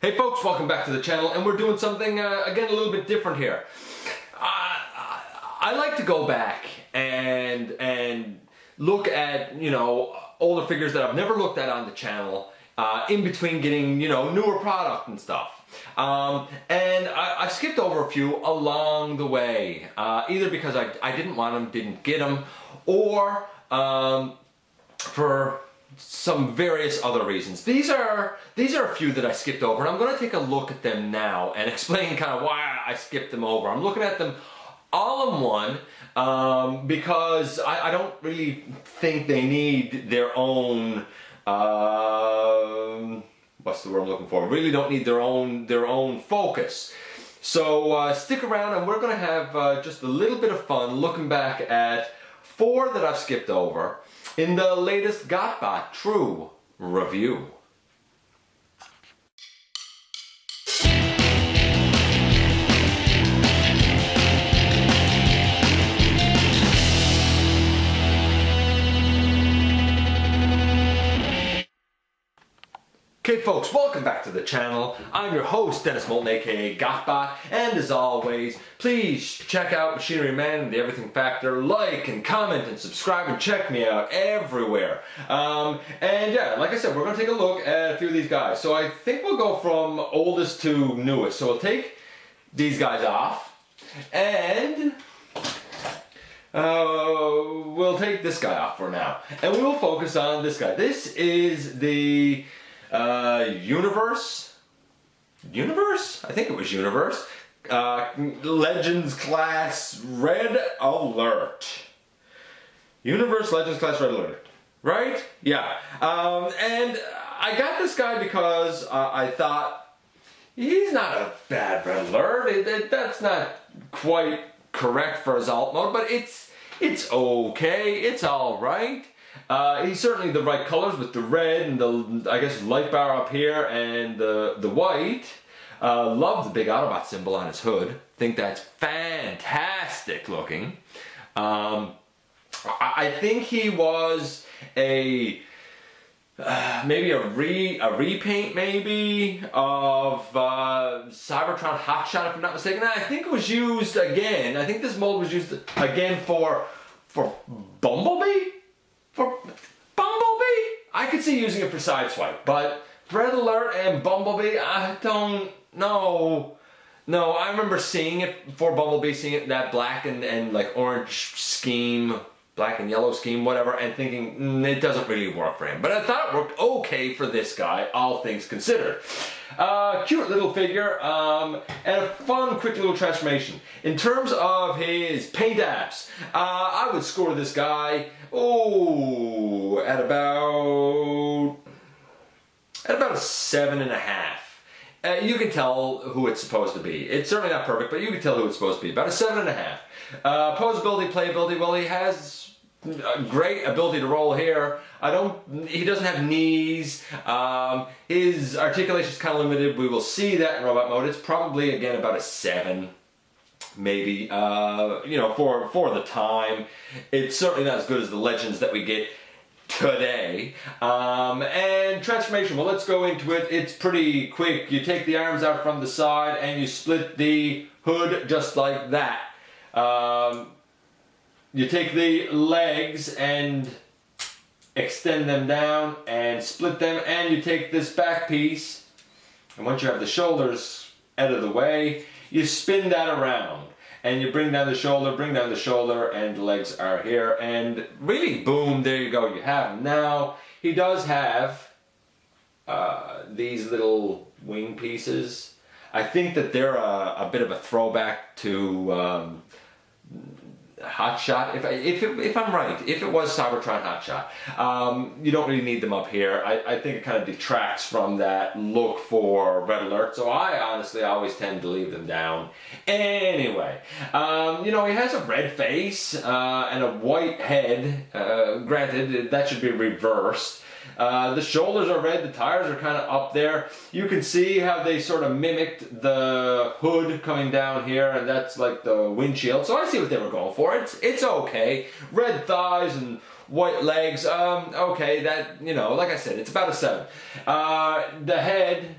Hey folks, welcome back to the channel, and we're doing something, again, a little bit different here. I like to go back and look at, older figures that I've never looked at on the channel, in between getting, newer product and stuff. And I skipped over a few along the way, either because I didn't want them, didn't get them, or for some various other reasons. These are a few that I skipped over, and I'm going to take a look at them now and explain kind of why I skipped them over. I'm looking at them all in one because I don't really think they need their own what's the word I'm looking for? Really don't need their own focus. So stick around, and we're going to have just a little bit of fun looking back at 4 that I've skipped over in the latest GotBot True review. Okay folks, welcome back to the channel. I'm your host, Dennis Moulton, aka GotBot, and as always, please check out Machinery Man and the Everything Factor, like and comment and subscribe and check me out everywhere. And yeah, like I said, we're going to take a look at a few of these guys. So I think we'll go from oldest to newest. So we'll take these guys off, and we'll take this guy off for now. And we will focus on this guy. This is the Universe? I think it was Universe. Legends Class Red Alert. Universe Legends Class Red Alert. Right? Yeah. And I got this guy because I thought he's not a bad Red Alert. That's not quite correct for his alt mode, but it's okay. It's alright. He's certainly the right colors with the red and the, I guess, light bar up here and the white. Love the big Autobot symbol on his hood. Think that's fantastic looking. I think he was a maybe a repaint maybe of Cybertron Hotshot, if I'm not mistaken. I think it was used again. I think this mold was used again for Bumblebee. For Bumblebee? I could see using it for Sideswipe, but Red Alert and Bumblebee, I don't know. No, I remember seeing it for Bumblebee, seeing it that black and like orange scheme, black and yellow scheme, whatever, and thinking it doesn't really work for him. But I thought it worked okay for this guy, all things considered. Cute little figure, and a fun, quick little transformation. In terms of his paint apps, I would score this guy, at about a 7.5. You can tell who it's supposed to be. It's certainly not perfect, but you can tell who it's supposed to be. About a 7.5. Posability, playability, well, he has a great ability to roll here. He doesn't have knees. His articulation is kind of limited. We will see that in robot mode. It's probably, again, about a 7. Maybe, for the time. It's certainly not as good as the Legends that we get today. And transformation, well, let's go into it. It's pretty quick. You take the arms out from the side and you split the hood just like that. You take the legs and extend them down and split them, and you take this back piece, and once you have the shoulders out of the way, you spin that around and you bring down the shoulder, and the legs are here, and really, boom, there you go, you have him. Now, he does have these little wing pieces. I think that they're a bit of a throwback to Hotshot, if I'm right, if it was Cybertron Hotshot. You don't really need them up here. I think it kind of detracts from that look for Red Alert, so I honestly always tend to leave them down. Anyway, he has a red face and a white head. Granted, that should be reversed. The shoulders are red, the tires are kind of up there. You can see how they sort of mimicked the hood coming down here, and that's like the windshield. So I see what they were going for. It's okay. Red thighs and white legs. Okay, that, like I said, it's about a 7. The head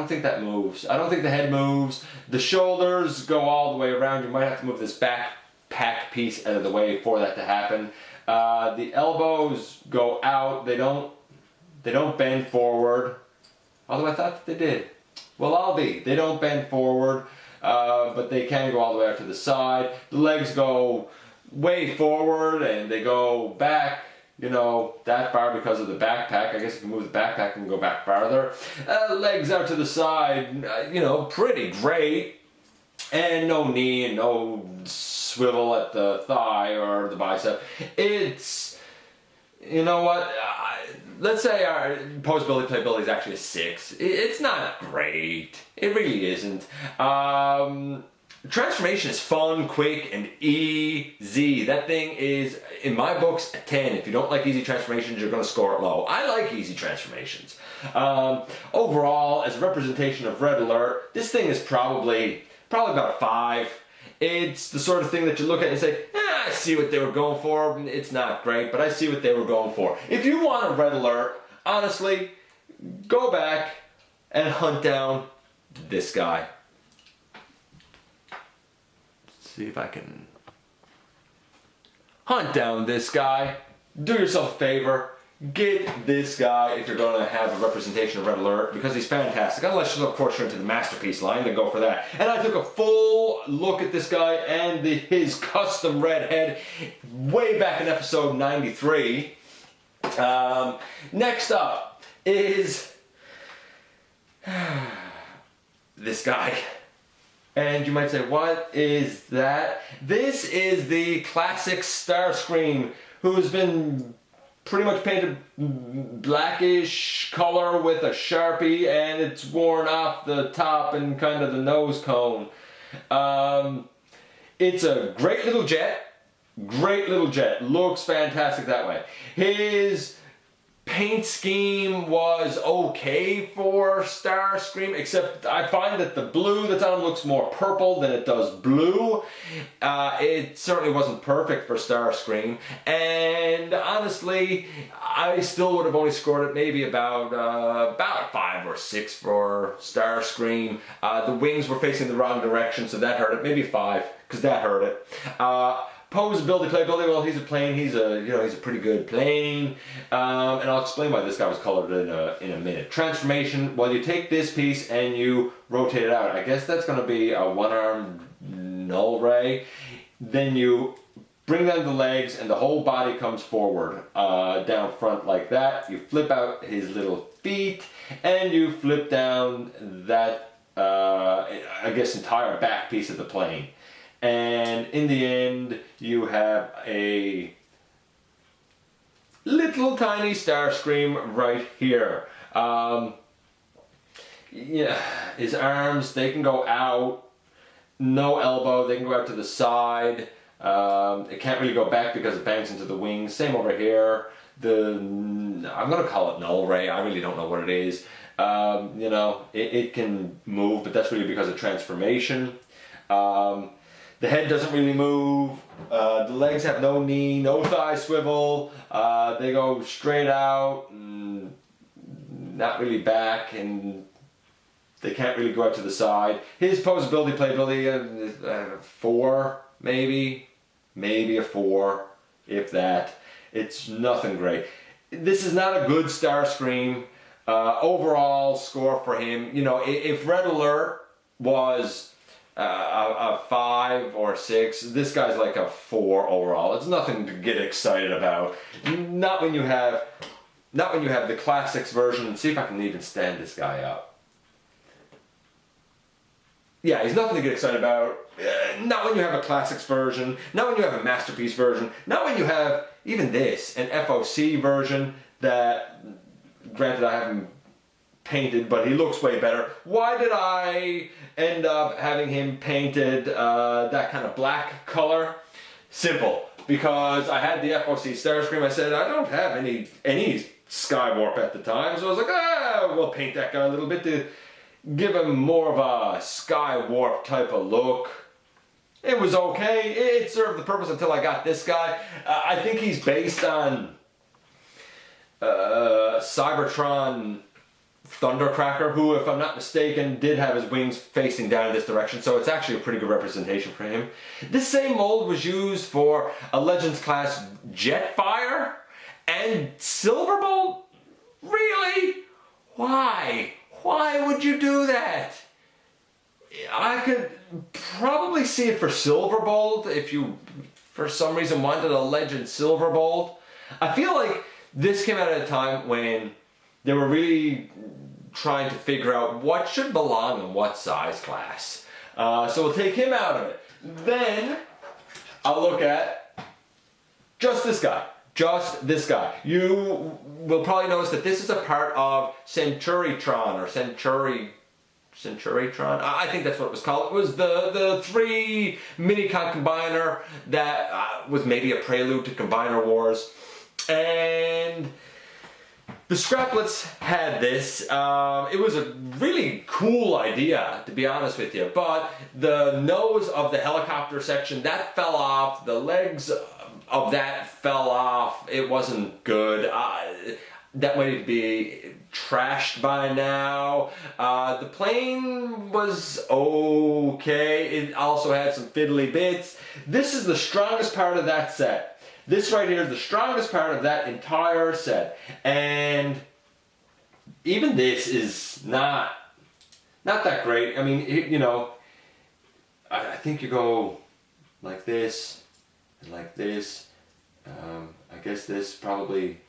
think that moves. I don't think the head moves. The shoulders go all the way around. You might have to move this backpack piece out of the way for that to happen. The elbows go out. They don't bend forward. Although I thought that they did. Well, I'll be. They don't bend forward, but they can go all the way out to the side. The legs go way forward and they go back, you know, that far because of the backpack. I guess if you move the backpack, and go back farther. Legs out to the side, you know, pretty great. And no knee and no swivel at the thigh or the bicep. It's, you know what, let's say our posability, playability is actually a 6. It's not great. It really isn't. Transformation is fun, quick, and easy. That thing is, in my books, a 10. If you don't like easy transformations, you're going to score it low. I like easy transformations. Overall, as a representation of Red Alert, this thing is probably about a 5. It's the sort of thing that you look at and say, I see what they were going for. It's not great, but I see what they were going for. If you want a Red Alert, honestly, go back and hunt down this guy. Let's see if I can hunt down this guy. Do yourself a favor. Get this guy if you're going to have a representation of Red Alert, because he's fantastic. Unless you, of course, you're into the Masterpiece line, then go for that. And I took a full look at this guy and his custom red head way back in episode 93. Next up is this guy. And you might say, what is that? This is the classic Starscream, who's been pretty much painted blackish color with a Sharpie, and it's worn off the top and kind of the nose cone. It's a great little jet. Looks fantastic that way. His paint scheme was okay for Starscream, except I find that the blue that's on him looks more purple than it does blue. It certainly wasn't perfect for Starscream, and honestly, I still would have only scored it maybe about 5 or 6 for Starscream. The wings were facing the wrong direction, so that hurt it. Maybe 5, because that hurt it. Posability, playability, well, he's a plane. He's a pretty good plane. And I'll explain why this guy was colored in a minute. Transformation, well, you take this piece and you rotate it out. I guess that's going to be a one-armed null ray. Then you bring down the legs and the whole body comes forward, down front like that. You flip out his little feet and you flip down that, I guess, entire back piece of the plane. And in the end, you have a little tiny Starscream right here. Yeah, his arms, they can go out. No elbow, they can go out to the side. It can't really go back because it bangs into the wings. Same over here. I'm going to call it null ray. I really don't know what it is. It can move, but that's really because of transformation. The head doesn't really move. The legs have no knee, no thigh swivel. They go straight out, and not really back, and they can't really go out to the side. His posability, playability, 4, maybe a 4, if that. It's nothing great. This is not a good Starscream. Overall score for him, if Red Alert was a 5 or 6, this guy's like a 4 overall. It's nothing to get excited about. Not when you have the classics version. See if I can even stand this guy up. Yeah, he's nothing to get excited about. Not when you have a classics version. Not when you have a masterpiece version. Not when you have even this, an FOC version that, granted, I haven't painted, but he looks way better. Why did I end up having him painted that kind of black color? Simple, because I had the FOC Starscream. I said I don't have any Skywarp at the time, so I was like, we'll paint that guy a little bit to give him more of a Skywarp type of look. It was okay. It served the purpose until I got this guy. I think he's based on Cybertron Thundercracker, who, if I'm not mistaken, did have his wings facing down in this direction, so it's actually a pretty good representation for him. This same mold was used for a Legends class Jetfire and Silverbolt? Really? Why? Why would you do that? I could probably see it for Silverbolt if you, for some reason, wanted a Legend Silverbolt. I feel like this came out at a time when they were really trying to figure out what should belong in what size class. So we'll take him out of it. Then I'll look at just this guy. Just this guy. You will probably notice that this is a part of Centuritron or Centuritron. I think that's what it was called. It was the 3 Minicon combiner that was maybe a prelude to Combiner Wars. And the Scraplets had this. It was a really cool idea, to be honest with you, but the nose of the helicopter section, that fell off. The legs of that fell off. It wasn't good. That might be trashed by now. The plane was okay. It also had some fiddly bits. This is the strongest part of that set. This right here is the strongest part of that entire set. And even this is not that great. I mean, you know, I think you go like this and like this. I guess this probably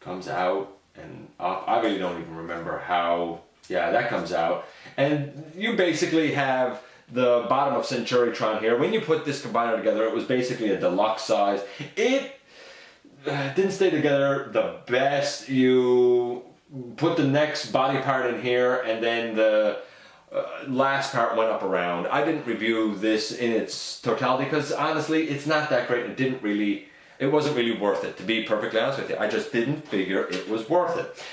comes out and up. I really don't even remember how, yeah, that comes out. And you basically have the bottom of Centuritron here. When you put this combiner together, it was basically a deluxe size. It didn't stay together the best. You put the next body part in here, and then the last part went up around. I didn't review this in its totality because honestly, it's not that great. It wasn't really worth it, to be perfectly honest with you. I just didn't figure it was worth it.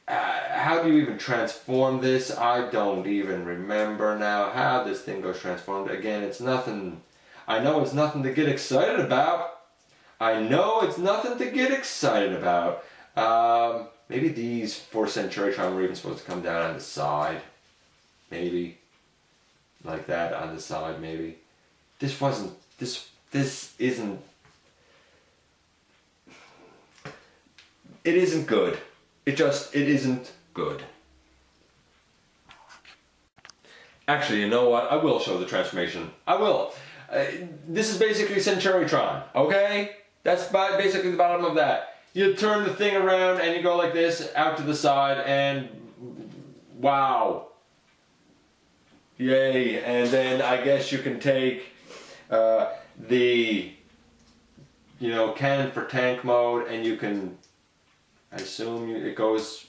How do you even transform this? I don't even remember now how this thing goes transformed. Again, it's nothing. I know it's nothing to get excited about. Maybe these 4 Centuritron were even supposed to come down on the side. Maybe. Like that on the side, maybe. This isn't. It isn't good. It isn't good. Actually, you know what? I will show the transformation. I will. This is basically Centuritron, okay? That's basically the bottom of that. You turn the thing around and you go like this, out to the side, and wow. Yay. And then I guess you can take the, you know, cannon for tank mode, and you can, I assume it goes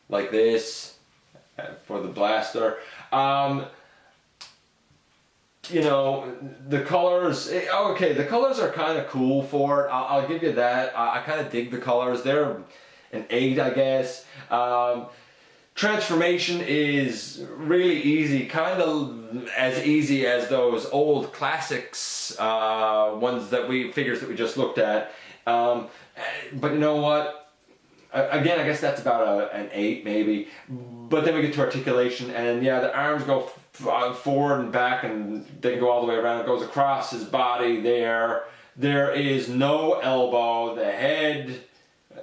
like this for the blaster. You know, the colors, okay, the colors are kind of cool for it. I'll give you that. I kind of dig the colors. They're an 8, I guess. Transformation is really easy, kind of as easy as those old classics figures that we just looked at. But you know what? Again, I guess that's about an 8 maybe. But then we get to articulation, and yeah, the arms go forward and back, and they can go all the way around. It goes across his body there. There is no elbow. The head,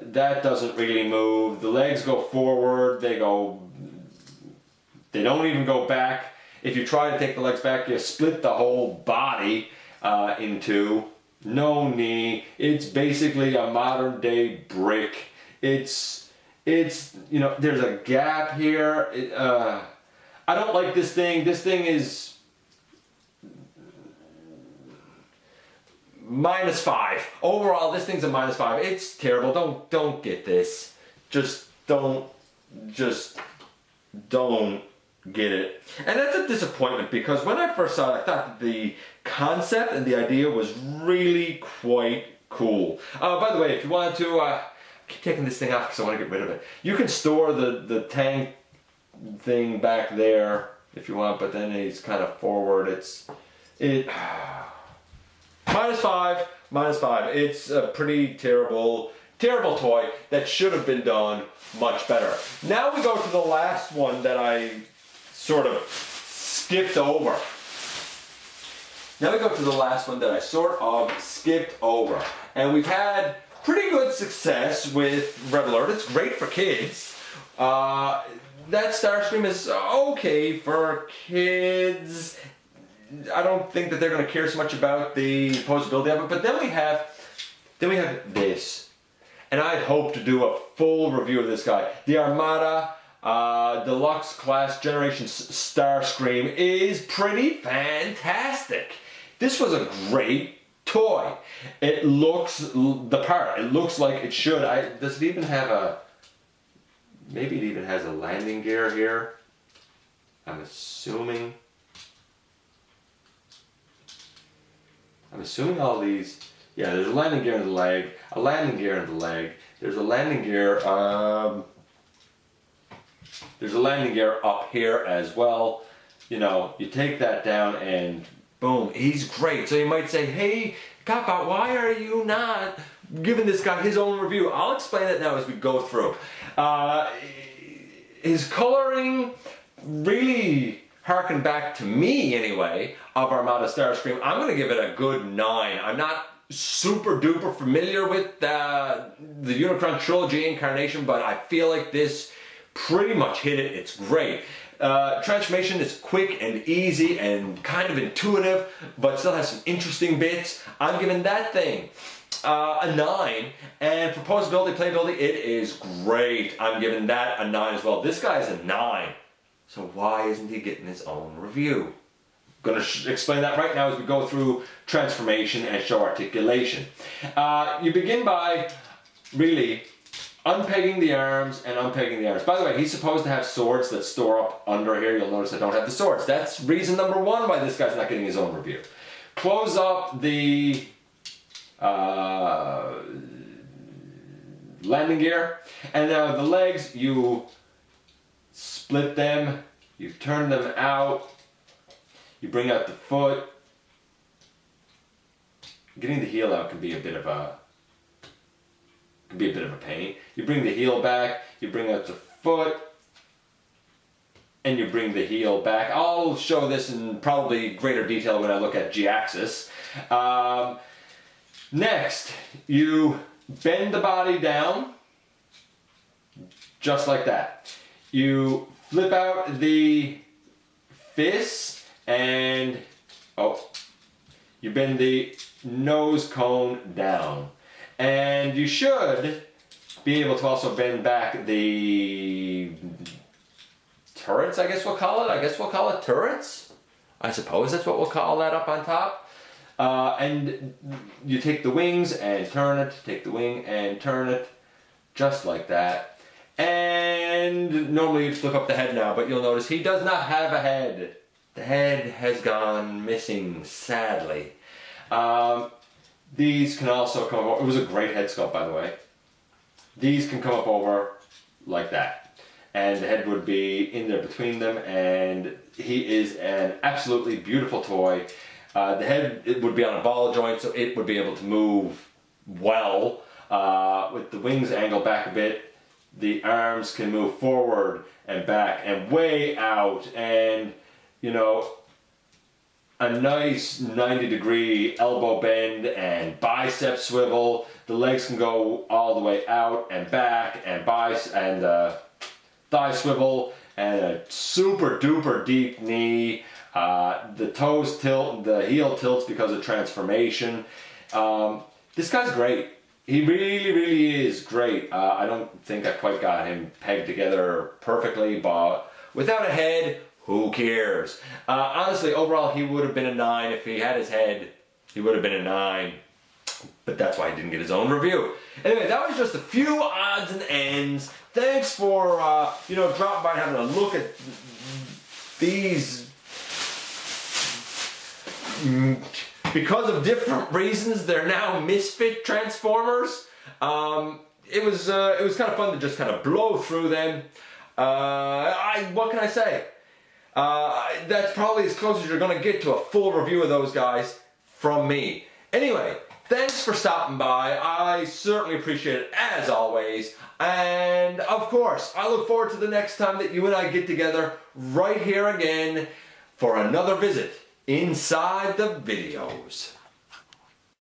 that doesn't really move. The legs go forward. They don't even go back. If you try to take the legs back, you split the whole body in 2. No knee. It's basically a modern day brick. It's you know, there's a gap here. I don't like this thing. This thing is -5. Overall, this thing's a -5. It's terrible. Don't get this. Just don't get it. And that's a disappointment, because when I first saw it, I thought that the concept and the idea was really quite cool. By the way, if you wanted to, I keep taking this thing off because I want to get rid of it. You can store the tank thing back there if you want, but then it's kind of forward. -5. It's a pretty terrible Terrible toy that should have been done much better. Now we go to the last one that I sort of skipped over. Now we go to the last one that I sort of skipped over. And we've had pretty good success with Red Alert. It's great for kids. That Starscream is okay for kids. I don't think that they're going to care so much about the posability of it. But then we have this. And I'd hope to do a full review of this guy. The Armada Deluxe Class Generations Starscream is pretty fantastic. This was a great toy. It looks the part. It looks like it should. Does it even have a... Maybe it even has a landing gear here. I'm assuming all these... Yeah, there's a landing gear in the leg, a landing gear in the leg. There's a landing gear. There's a landing gear up here as well. You know, you take that down and boom, he's great. So you might say, hey, GotBot, why are you not giving this guy his own review? I'll explain that now as we go through. His coloring really harkened back to me anyway of Armada Starscream. I'm going to give it a good 9. I'm not super duper familiar with the Unicron trilogy incarnation, but I feel like this pretty much hit it. It's great. Transformation is quick and easy and kind of intuitive, but still has some interesting bits. I'm giving that thing a 9, and for posability, playability, it is great. I'm giving that a 9 as well. This guy's a 9, so why isn't he getting his own review? I'm going to explain that right now as we go through transformation and show articulation. You begin by really unpegging the arms and unpegging the arms. By the way, he's supposed to have swords that store up under here. You'll notice I don't have the swords. That's reason number 1 why this guy's not getting his own review. Close up the landing gear, and now the legs, you split them, you turn them out. You bring out the foot. Getting the heel out can be a bit of a pain. You bring the heel back, you bring out the foot, and you bring the heel back. I'll show this in probably greater detail when I look at G-axis. Next, you bend the body down, just like that. You flip out the fists, and you bend the nose cone down. And you should be able to also bend back the turrets, I guess we'll call it. I guess we'll call it turrets. I suppose that's what we'll call that up on top. And you take the wings and turn it, take the wing and turn it, just like that. And normally you'd flip up the head now, but you'll notice he does not have a head. The head has gone missing, sadly. These can also come over. It was a great head sculpt, by the way. These can come up over like that. And the head would be in there between them, and he is an absolutely beautiful toy. The head, it would be on a ball joint, so it would be able to move well. With the wings angled back a bit, the arms can move forward and back and way out, and you know, a nice 90-degree elbow bend and bicep swivel. The legs can go all the way out and back, and thigh swivel, and a super duper deep knee. The toes tilt, the heel tilts because of transformation. This guy's great. He really, really is great. I don't think I quite got him pegged together perfectly, but without a head, who cares? Honestly, overall, he would have been a 9. If he had his head, he would have been a 9. But that's why he didn't get his own review. Anyway, that was just a few odds and ends. Thanks for, dropping by and having a look at these. Because of different reasons, they're now misfit Transformers. It was kind of fun to just kind of blow through them. What can I say? That's probably as close as you're going to get to a full review of those guys from me. Anyway, Thanks for stopping by. I certainly appreciate it as always. And of course, I look forward to the next time that you and I get together right here again for another visit inside the videos.